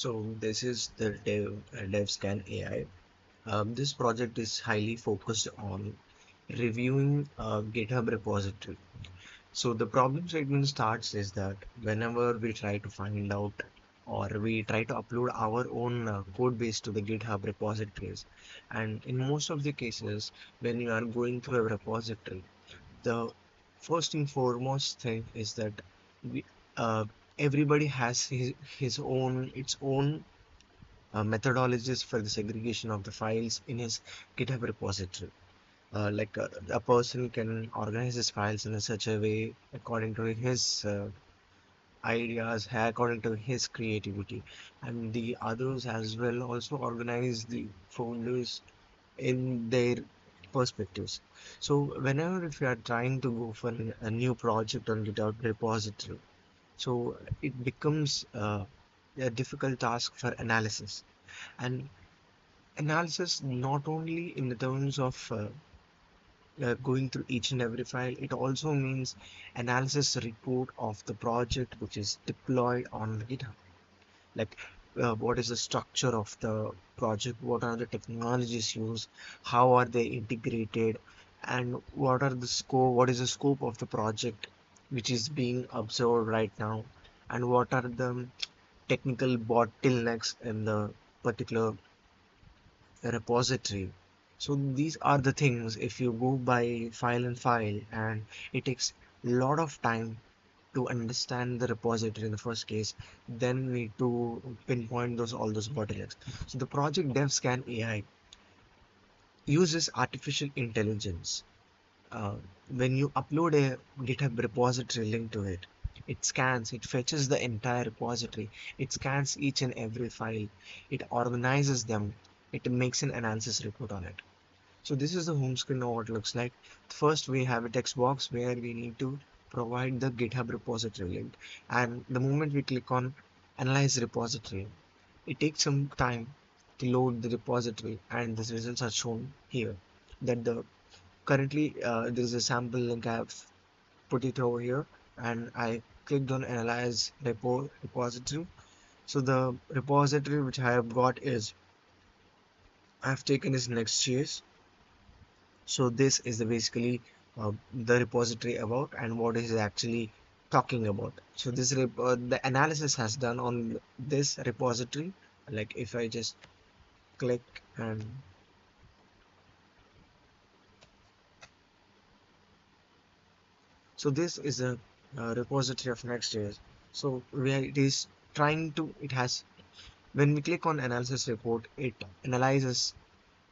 So this is the DevScanAI. This project is highly focused on reviewing a GitHub repository. So the problem statement starts is that whenever we try to find out or we try to upload our own code base to the GitHub repositories, and in most of the cases, when you are going through a repository, the first and foremost thing is that we, uh, everybody has his own its own methodologies for the segregation of the files in his GitHub repository. A person can organize his files in such a way according to his ideas, according to his creativity, and the others as well also organize the folders in their perspectives. So whenever if you are trying to go for a new project on GitHub repository, so it becomes a difficult task for analysis. And analysis not only in the terms of going through each and every file, it also means analysis report of the project which is deployed on GitHub. Like what is the structure of the project, what are the technologies used, how are they integrated, and what is the scope of the project which is being observed right now, and what are the technical bottlenecks in the particular repository. So these are the things, if you go by file and file, and it takes a lot of time to understand the repository in the first case, then need to pinpoint those all those bottlenecks. So the project DevScan AI uses artificial intelligence. uh, when you upload a GitHub repository link to it, it scans, it fetches the entire repository, it scans each and every file, it organizes them, it makes an analysis report on it. So this is the home screen of what it looks like. First, we have a text box where we need to provide the GitHub repository link. And the moment we click on Analyze Repository, it takes some time to load the repository, and the results are shown here. That the currently there is a sample link. I have put it over here, and I clicked on Analyze Repository. So the repository which I have got is I have taken is Next.js. So this is basically the repository about and what is actually talking about. So the analysis has done on this repository. Like if I just click, and so this is a repository of Next.js. So where it is trying to, it has, when we click on analysis report, it analyzes,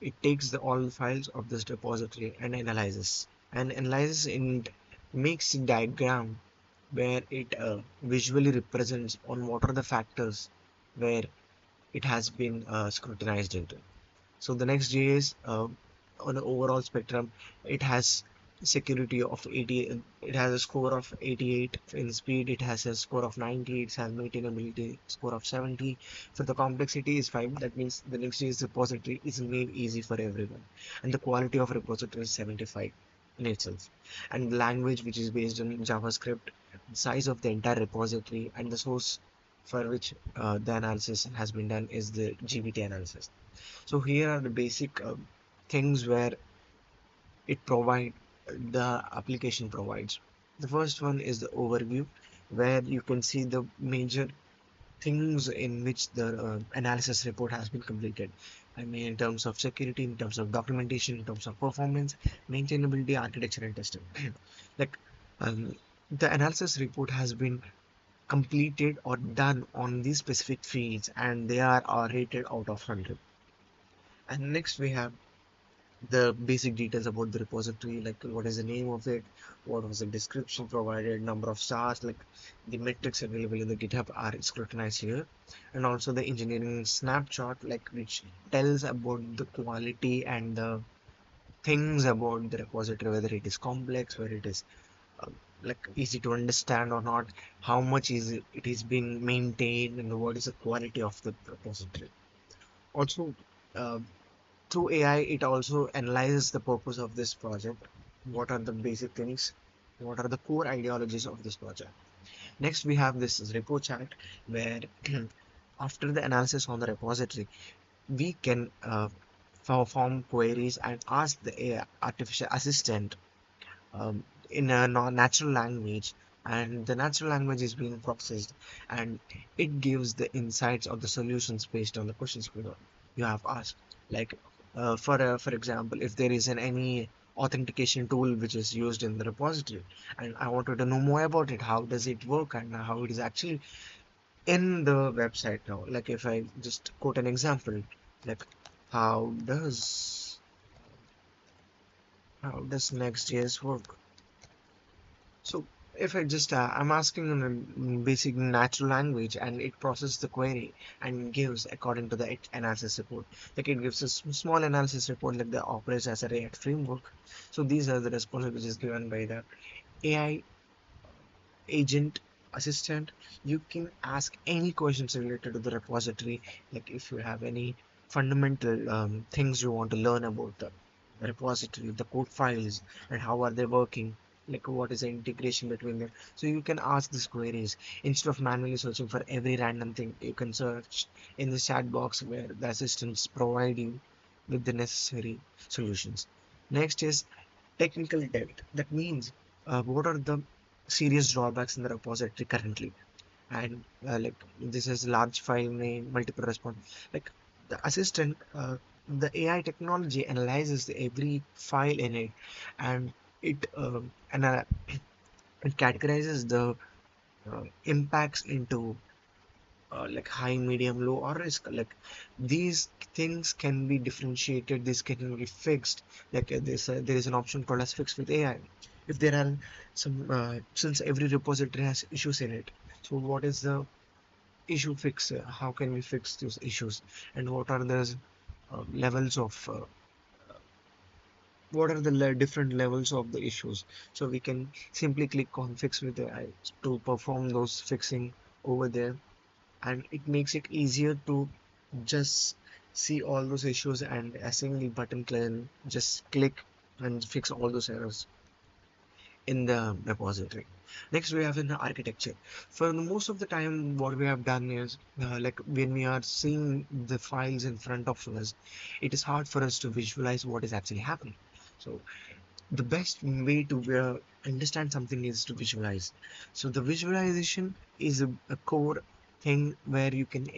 it takes all the files of this repository and analyzes and makes a diagram where it visually represents on what are the factors where it has been scrutinized into. So the next JS on the overall spectrum, it has security of 80, it has a score of 88 in speed, it has a score of 90, it has maintainability score of 70. So the complexity is 5, that means the next JS repository is made easy for everyone, and the quality of repository is 75 in itself, and the language which is based on JavaScript, the size of the entire repository, and the source for which the analysis has been done is the GPT analysis. So here are the basic things where it provide the application provides. The first one is the overview, where you can see the major things in which the analysis report has been completed. I mean, in terms of security, in terms of documentation, in terms of performance, maintainability, architecture, and testing. like um, the analysis report has been completed or done on these specific fields, and they are rated out of 100. And next we have the basic details about the repository, like what is the name of it, what was the description provided, number of stars, like the metrics available in the GitHub are scrutinized here, and also the engineering snapshot, like which tells about the quality and the things about the repository, whether it is complex, whether it is uh, like easy to understand or not, how much it is being maintained, and what is the quality of the repository. Also, uh, through AI, it also analyzes the purpose of this project. What are the basic things? What are the core ideologies of this project? Next, we have this repo chat where After the analysis on the repository, we can perform queries and ask the AI artificial assistant in a natural language, and the natural language is being processed, and it gives the insights of the solutions based on the questions you have asked. Like for example, if there is any authentication tool which is used in the repository, and I wanted to know more about it, how does it work and how it is actually in the website now. Like if I just quote an example, like how does Next.js work? So if I just I'm asking in a basic natural language, and it processes the query and gives according to the analysis report. Like it gives a small analysis report like the operates as a React framework. So these are the responses which is given by the AI agent assistant. You can ask any questions related to the repository, like if you have any fundamental things you want to learn about the repository, the code files, and how are they working, like what is the integration between them. So you can ask these queries instead of manually searching for every random thing. You can search in the chat box where the assistants provide you with the necessary solutions. Next is technical debt. That means what are the serious drawbacks in the repository currently, and like this is large file name, multiple response. Like the assistant, the AI technology analyzes every file in it, and it categorizes the impacts into like high, medium, low, or risk. Like these things can be differentiated, this can be fixed. Like there is an option called as fix with AI. If there are some since every repository has issues in it, so what is the issue fix? How can we fix those issues, and what are the levels of what are the different levels of the issues? So we can simply click on fix with AI to perform those fixing over there, and it makes it easier to just see all those issues, and a single button can just click and fix all those errors in the repository. Next, we have in the architecture. For the most of the time, what we have done is like when we are seeing the files in front of us, it is hard for us to visualize what is actually happening. So the best way to understand something is to visualize. So the visualization is a core thing where you can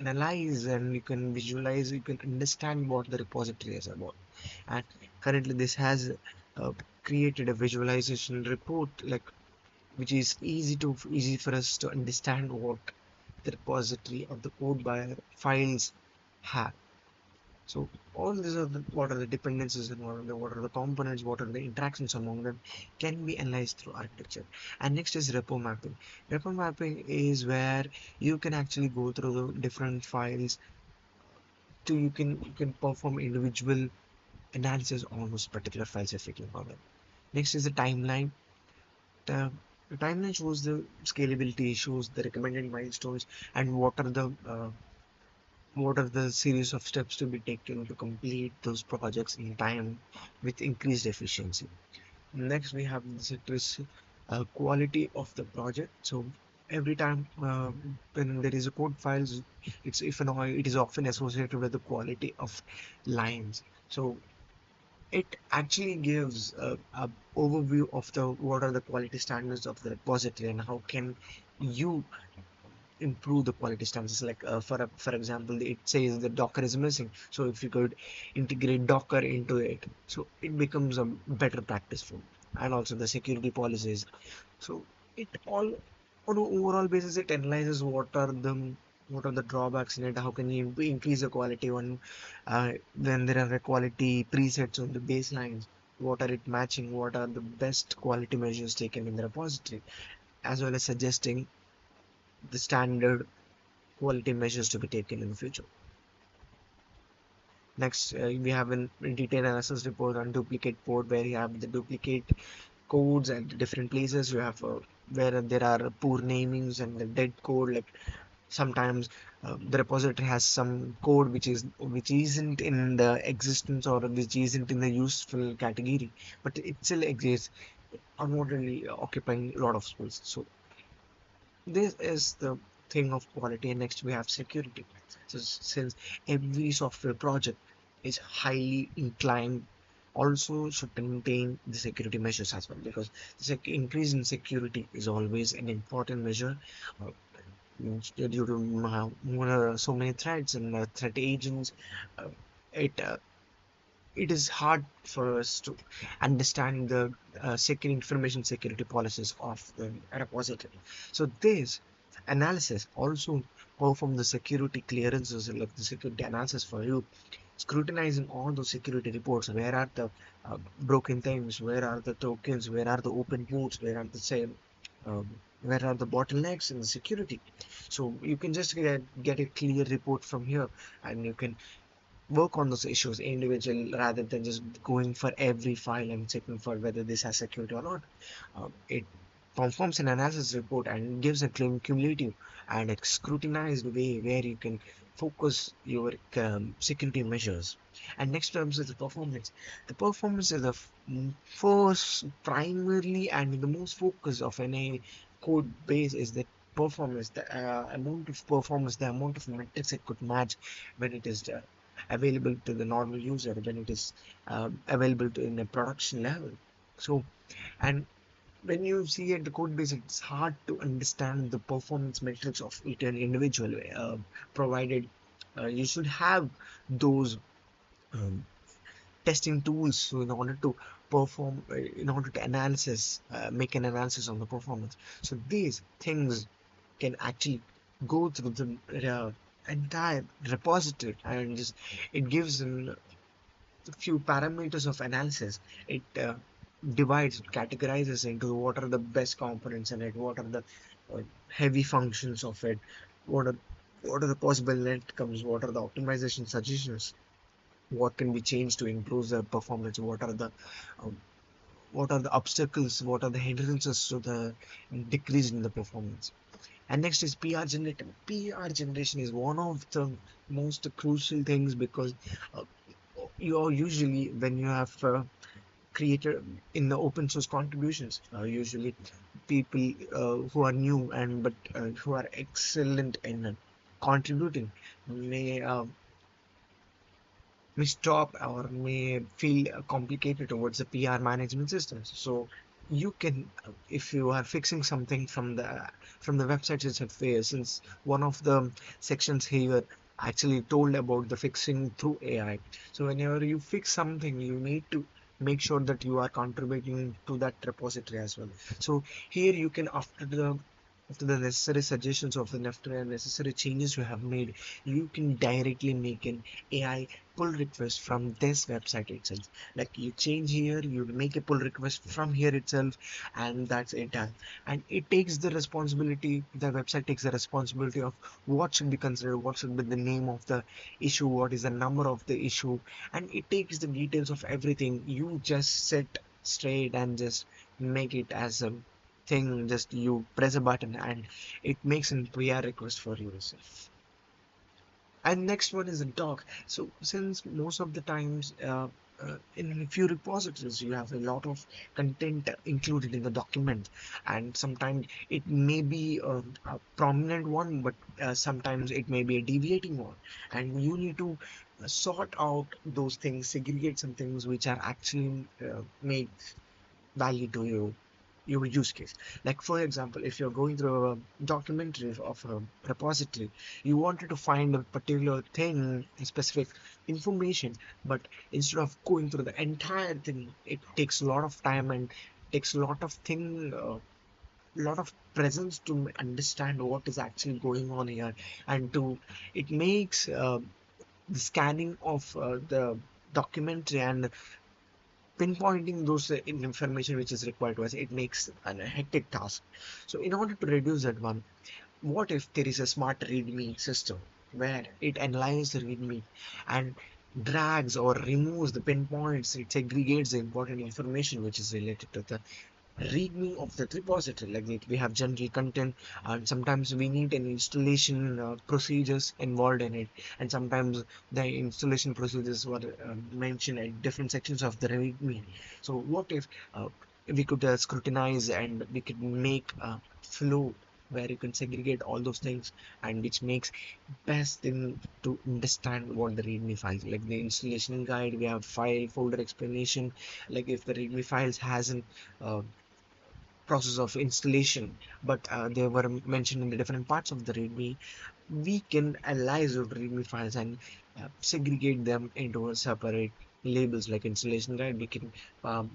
analyze, and you can visualize, you can understand what the repository is about. And currently this has uh, created a visualization report, like which is easy for us to understand what the repository of the code by files have. So all these are what are the dependencies, and what are the components, what are the interactions among them, can be analyzed through architecture. And next is repo mapping. Repo mapping is where you can actually go through the different files to you can perform individual analysis on those particular files if you click on them. Next is the timeline. The timeline shows the scalability issues, the recommended milestones, and what are the series of steps to be taken to complete those projects in time with increased efficiency. Next, we have the sector is quality of the project. So every time when there is a code files, it's if an it is often associated with the quality of lines. So it actually gives a overview of the what are the quality standards of the repository, and how can you improve the quality standards. Like for example, it says the Docker is missing, so if you could integrate Docker into it, so it becomes a better practice for. And also the security policies. So it all, on an overall basis, it analyzes what are the drawbacks in it, how can you increase the quality one, when there are quality presets on the baselines, what are it matching, what are the best quality measures taken in the repository, as well as suggesting the standard quality measures to be taken in the future. Next, we have a detailed analysis report on duplicate code, where you have the duplicate codes at different places. You have where there are poor namings and the dead code. Like sometimes the repository has some code which isn't in the existence, or which isn't in the useful category, but it still exists, unwantedly occupying a lot of space. So this is the thing of quality, and next we have security. So since every software project is highly inclined, also should maintain the security measures as well, because the increase in security is always an important measure, uh, due to so many threats and threat agents. uh, it it is hard for us to understand the secure information security policies of the repository. So this analysis also perform the security clearances, like the security analysis for you, scrutinizing all those security reports. Where are the broken things? Where are the tokens? Where are the open ports? Where are the same? Where are the bottlenecks in the security? So you can just get a clear report from here, and you can work on those issues individual rather than just going for every file and checking for whether this has security or not. It performs an analysis report and gives a cumulative and a scrutinized way where you can focus your security measures. And next terms is the performance. The performance is the first primarily and the most focus of any code base is the performance, the amount of performance, the amount of metrics it could match when it is available to the normal user, when it is available to in a production level. So, and when you see at the code base, it's hard to understand the performance metrics of each individual, provided you should have those um, testing tools, so in order to perform, in order to make an analysis on the performance. So these things can actually go through the entire repository, and just it gives them a few parameters of analysis. It divides, it categorizes into what are the best components in it, what are the uh, heavy functions of it, what are the possible outcomes, what are the optimization suggestions, what can be changed to improve the performance, um, what are the obstacles, what are the hindrances to the decrease in the performance. And next is PR generation. PR generation is one of the most crucial things, because uh, you're usually, when you have created in the open source contributions, usually people who are new and but who are excellent in contributing may stop or may feel complicated towards the PR management systems. So you can, if you are fixing something from the website itself, since one of the sections here actually told about the fixing through AI. So whenever you fix something, you need to make sure that you are contributing to that repository as well. So here you can, after the necessary suggestions of the necessary changes you have made, you can directly make an AI pull request from this website itself. Like you change here, you make a pull request from here itself, and that's it done. And it takes the responsibility, the website takes the responsibility of what should be considered, what should be the name of the issue, what is the number of the issue, and it takes the details of everything. You just sit straight and just make it as a thing, just you press a button and it makes a PR request for yourself. And next one is a doc. So since most of the times in a few repositories you have a lot of content included in the document, and sometimes it may be a prominent one, but sometimes it may be a deviating one, and you need to sort out those things, segregate some things which are actually make value to you, your use case. Like for example, if you're going through a documentary of a repository, you wanted to find a particular thing, a specific information, but instead of going through the entire thing, it takes a lot of time and takes a lot of lot of presence to understand what is actually going on here, and to it makes the scanning of the documentary and pinpointing those information which is required to us, it makes a hectic task. So in order to reduce that one, what if there is a smart readme system where it analyzes the readme and drags or removes the pinpoints, it segregates the important information which is related to the readme of the repository. Like we have general content, and sometimes we need an installation procedures involved in it, and sometimes the installation procedures were mentioned at different sections of the readme. So what if we could scrutinize and we could make a flow where you can segregate all those things, and which makes best thing to understand what the readme files, like the installation guide, we have file folder explanation. Like if the readme files hasn't uh, process of installation, but they were mentioned in the different parts of the readme, we can analyze those readme files and segregate them into a separate labels like installation guide. We can um,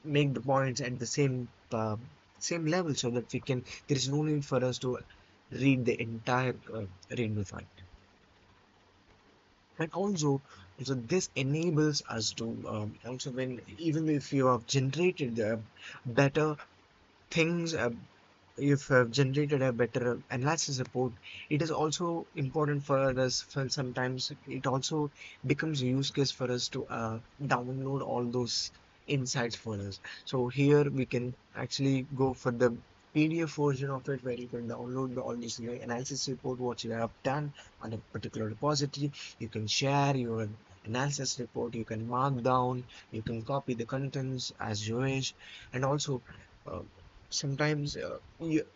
make the points at the same level, so that we can, there is no need for us to read the entire readme file. And also this enables us to also, when even if you have generated better things, if I've generated a better analysis report, it is also important for us. For sometimes it also becomes a use case for us to download all those insights for us. So here we can actually go for the PDF version of it, where you can download all this analysis report, what you have done on a particular repository. You can share your analysis report, you can mark down, you can copy the contents as you wish. And also uh, sometimes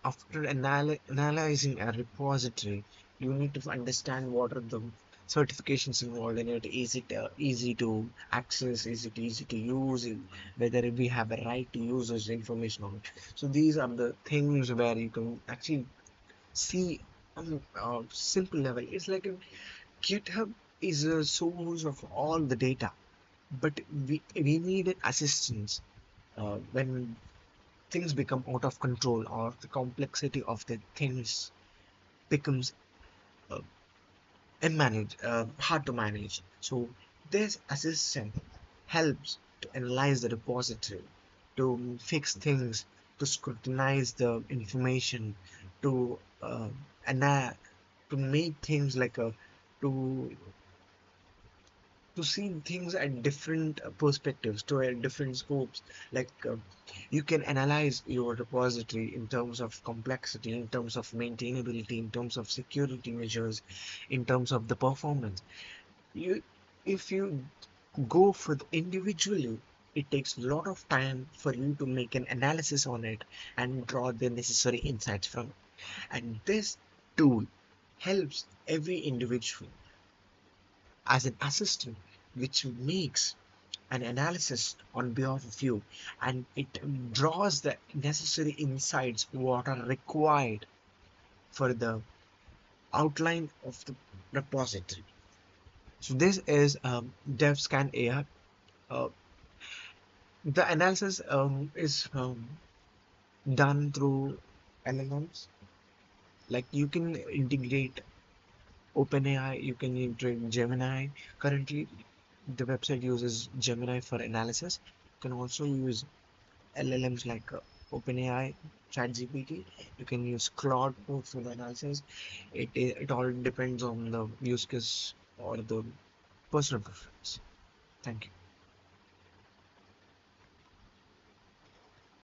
after analyzing a repository, you need to understand what are the certifications involved in it. Is it easy to access? Is it easy to use? Whether we have a right to use this information on it. So these are the things where you can actually see on a simple level. It's like a GitHub is a source of all the data, but we need an assistance when things become out of control, or the complexity of the things becomes uh, hard to manage. So this assistant helps to analyze the repository, to fix things, to scrutinize the information, to to make things like a to see things at different perspectives, to different scopes. Like you can analyze your repository in terms of complexity, in terms of maintainability, in terms of security measures, in terms of the performance. You, if you go for the individually, it takes a lot of time for you to make an analysis on it and draw the necessary insights from it. And this tool helps every individual as an assistant, which makes an analysis on behalf of you, and it draws the necessary insights what are required for the outline of the repository. So this is DevScanAI. Uh, the analysis is done through LLMs. Like you can integrate OpenAI, you can integrate Gemini. Currently, the website uses Gemini for analysis. You can also use LLMs like OpenAI, ChatGPT. You can use Claude for the analysis. It all depends on the use case or the personal preference. Thank you.